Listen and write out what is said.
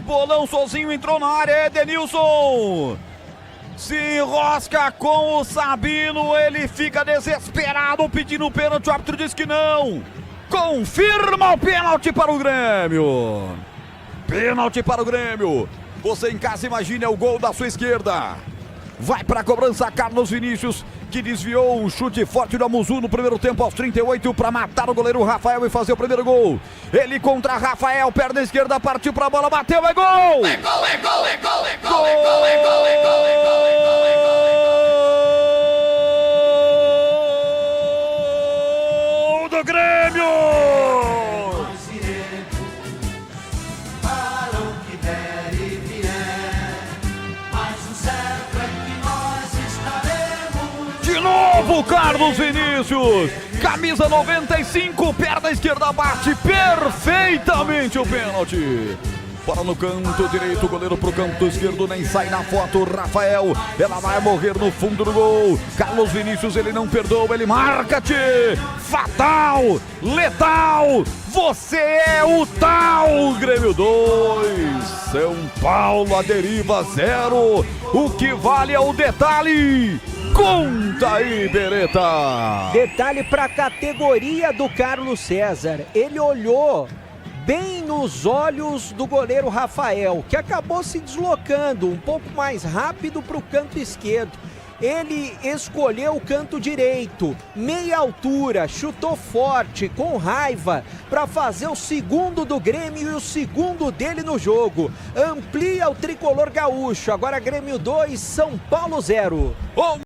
bolão sozinho, entrou na área, Edenilson. Se enrosca com o Sabino, ele fica desesperado pedindo o pênalti, o árbitro diz que não. Confirma o pênalti para o Grêmio. Pênalti para o Grêmio. Você em casa imagine o gol da sua esquerda. Vai para a cobrança Carlos Vinícius, que desviou um chute forte do Muzu no primeiro tempo aos 38 para matar o goleiro Rafael e fazer o primeiro gol. Ele contra Rafael, perna esquerda, partiu para a bola, bateu, é gol! É gol, é gol, é gol, é gol, é gol, é gol, é gol, é gol, é gol, é gol! Gol do Grêmio! De novo, Carlos Vinícius, camisa 95, perna esquerda, bate perfeitamente o pênalti. Para no canto direito, goleiro pro canto esquerdo, nem sai na foto, Rafael, ela vai morrer no fundo do gol. Carlos Vinícius, ele não perdoa, ele marca-te, fatal, letal, você é o tal. Grêmio 2, São Paulo a deriva 0, o que vale é o detalhe. Conta aí, Beretta. Detalhe para a categoria do Carlos César. Ele olhou bem nos olhos do goleiro Rafael, que acabou se deslocando um pouco mais rápido para o canto esquerdo. Ele escolheu o canto direito, meia altura, chutou forte, com raiva, para fazer o segundo do Grêmio e o segundo dele no jogo. Amplia o tricolor gaúcho, agora Grêmio 2, São Paulo 0.